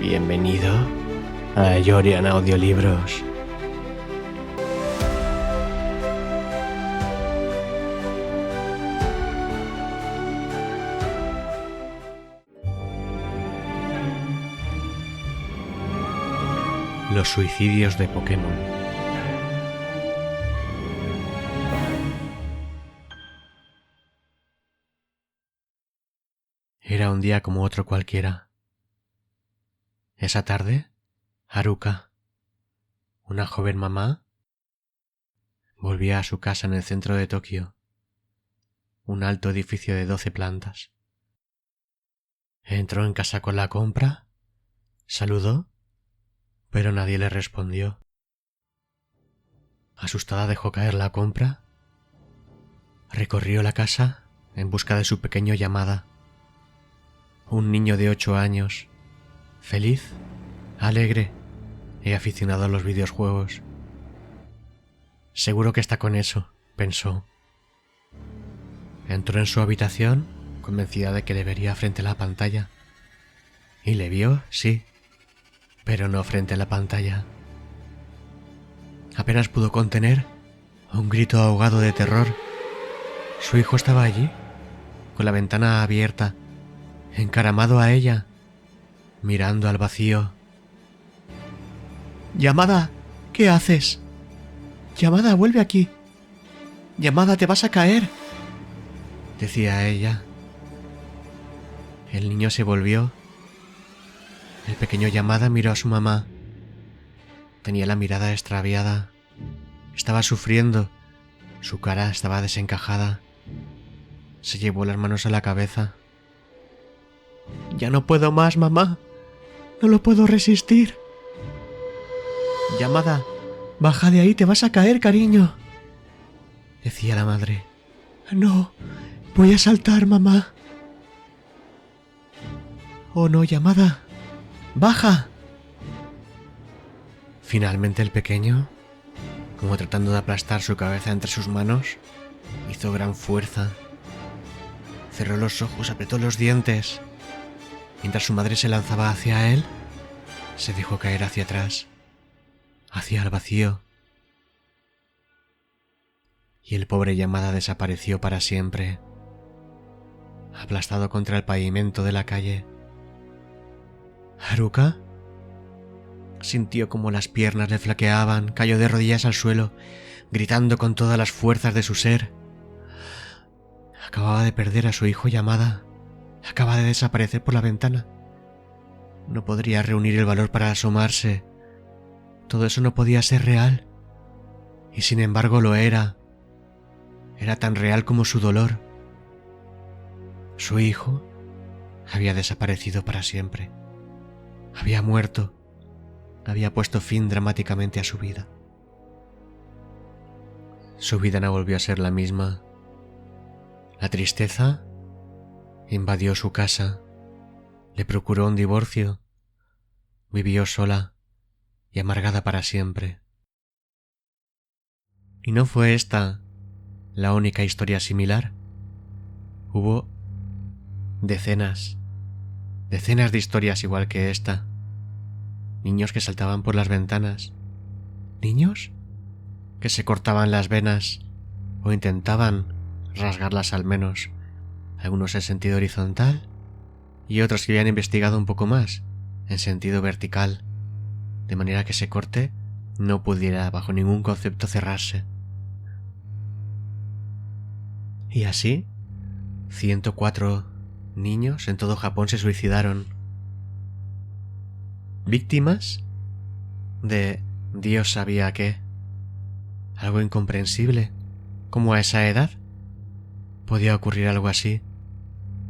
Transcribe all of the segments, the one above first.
Bienvenido a Yorian Audiolibros. Los suicidios de Pokémon. Era un día como otro cualquiera. Esa tarde, Haruka, una joven mamá, volvía a su casa en el centro de Tokio, un alto edificio de 12 plantas. Entró en casa con la compra, saludó, pero nadie le respondió. Asustada dejó caer la compra, recorrió la casa en busca de su pequeño Yamada, un niño de 8 años, feliz, alegre y aficionado a los videojuegos. Seguro que está con eso, pensó. Entró en su habitación, convencida de que le vería frente a la pantalla. Y le vio, sí, pero no frente a la pantalla. Apenas pudo contener un grito ahogado de terror. Su hijo estaba allí, con la ventana abierta, encaramado a ella, mirando al vacío. «Yamada, ¿qué haces? Yamada, vuelve aquí. Yamada, te vas a caer», decía ella. El niño se volvió. El pequeño Yamada miró a su mamá. Tenía la mirada extraviada. Estaba sufriendo. Su cara estaba desencajada. Se llevó las manos a la cabeza. «Ya no puedo más, mamá. No lo puedo resistir». «Yamada, baja de ahí, te vas a caer, cariño», decía la madre. «No, voy a saltar, mamá». «Oh no, Yamada, baja». Finalmente el pequeño, como tratando de aplastar su cabeza entre sus manos, hizo gran fuerza. Cerró los ojos, apretó los dientes. Mientras su madre se lanzaba hacia él, se dejó caer hacia atrás, hacia el vacío. Y el pobre Yamada desapareció para siempre, aplastado contra el pavimento de la calle. Haruka sintió como las piernas le flaqueaban, cayó de rodillas al suelo, gritando con todas las fuerzas de su ser. Acababa de perder a su hijo Yamada, acaba de desaparecer por la ventana. No podría reunir el valor para asomarse. Todo eso no podía ser real. Y sin embargo lo era. Era tan real como su dolor. Su hijo había desaparecido para siempre. Había muerto. Había puesto fin dramáticamente a su vida. Su vida no volvió a ser la misma. La tristeza invadió su casa. Le procuró un divorcio. Vivió sola y amargada para siempre. Y no fue esta la única historia similar. Hubo decenas de historias igual que esta. Niños que saltaban por las ventanas. Niños que se cortaban las venas o intentaban rasgarlas al menos. Algunos en sentido horizontal y otros que habían investigado un poco más en sentido vertical, de manera que ese corte no pudiera bajo ningún concepto cerrarse. Y así, 104 niños en todo Japón se suicidaron. Víctimas de Dios sabía qué. Algo incomprensible. ¿Cómo a esa edad podía ocurrir algo así?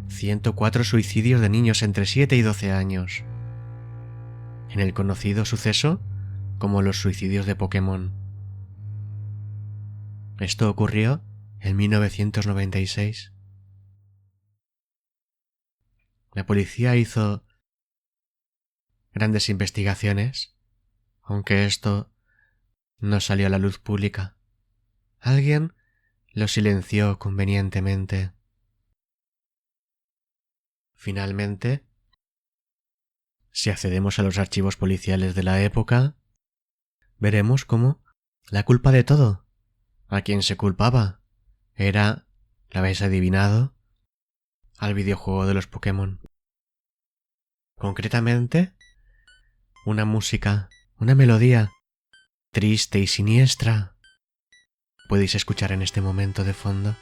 104 suicidios de niños entre 7 y 12 años. En el conocido suceso como los suicidios de Pokémon. Esto ocurrió en 1996. La policía hizo grandes investigaciones, aunque esto no salió a la luz pública. Alguien lo silenció convenientemente. Finalmente, si accedemos a los archivos policiales de la época, veremos cómo la culpa de todo, a quien se culpaba, era, ¿la habéis adivinado?, al videojuego de los Pokémon. Concretamente, una música, una melodía triste y siniestra podéis escuchar en este momento de fondo.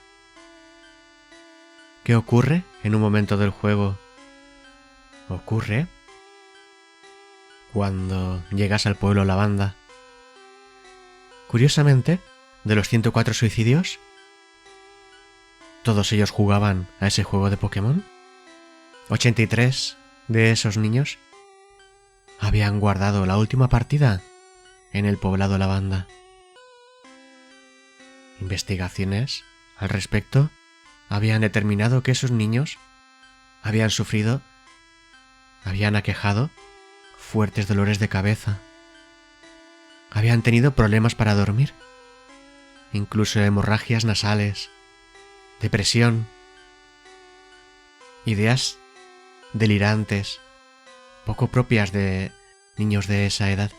¿Qué ocurre en un momento del juego? Ocurre cuando llegas al pueblo Lavanda. Curiosamente, de los 104 suicidios, todos ellos jugaban a ese juego de Pokémon. 83 de esos niños habían guardado la última partida en el poblado Lavanda. Investigaciones al respecto habían determinado que esos niños habían aquejado fuertes dolores de cabeza, habían tenido problemas para dormir, incluso hemorragias nasales, depresión, ideas delirantes, poco propias de niños de esa edad.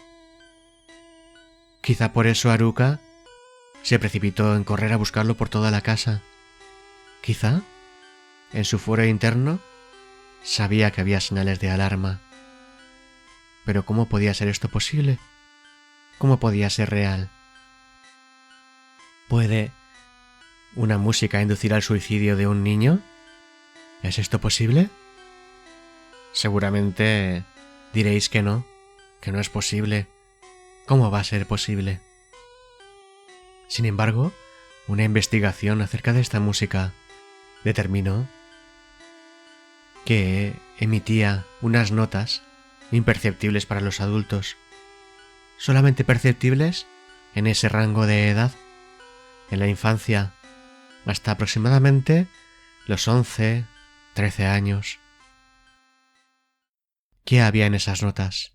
Quizá por eso Haruka se precipitó en correr a buscarlo por toda la casa. Quizá, en su fuero interno, sabía que había señales de alarma. Pero ¿cómo podía ser esto posible? ¿Cómo podía ser real? ¿Puede una música inducir al suicidio de un niño? ¿Es esto posible? Seguramente diréis que no es posible. ¿Cómo va a ser posible? Sin embargo, una investigación acerca de esta música determinó que emitía unas notas imperceptibles para los adultos, solamente perceptibles en ese rango de edad, en la infancia, hasta aproximadamente los 11, 13 años. ¿Qué había en esas notas?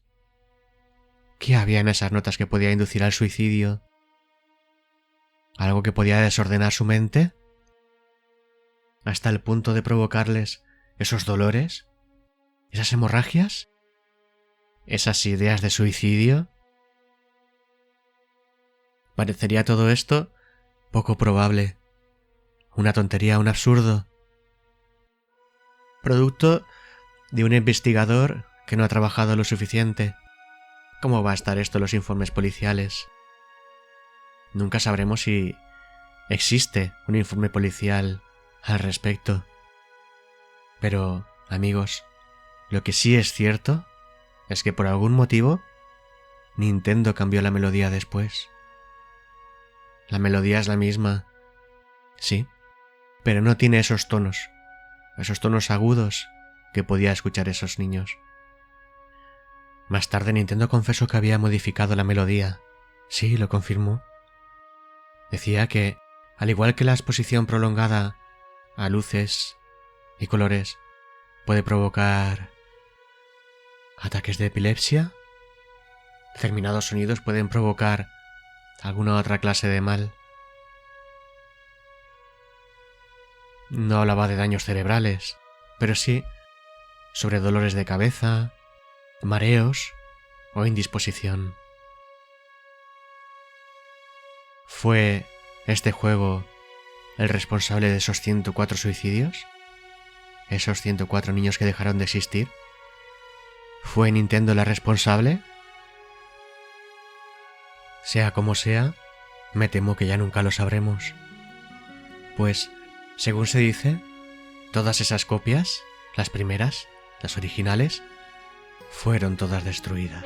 ¿Qué había en esas notas que podía inducir al suicidio? ¿Algo que podía desordenar su mente? ¿Hasta el punto de provocarles esos dolores? ¿Esas hemorragias? ¿Esas ideas de suicidio? Parecería todo esto poco probable. Una tontería, un absurdo. Producto de un investigador que no ha trabajado lo suficiente. ¿Cómo va a estar esto en los informes policiales? Nunca sabremos si existe un informe policial al respecto. Pero, amigos, lo que sí es cierto es que por algún motivo Nintendo cambió la melodía después. La melodía es la misma, sí, pero no tiene esos tonos agudos que podía escuchar esos niños. Más tarde Nintendo confesó que había modificado la melodía. Sí, lo confirmó. Decía que, al igual que la exposición prolongada a luces y colores puede provocar ataques de epilepsia, determinados sonidos pueden provocar alguna otra clase de mal. No hablaba de daños cerebrales, pero sí sobre dolores de cabeza, mareos o indisposición. ¿Fue este juego el responsable de esos 104 suicidios? ¿Esos 104 niños que dejaron de existir? ¿Fue Nintendo la responsable? Sea como sea, me temo que ya nunca lo sabremos. Pues, según se dice, todas esas copias, las primeras, las originales, fueron todas destruidas.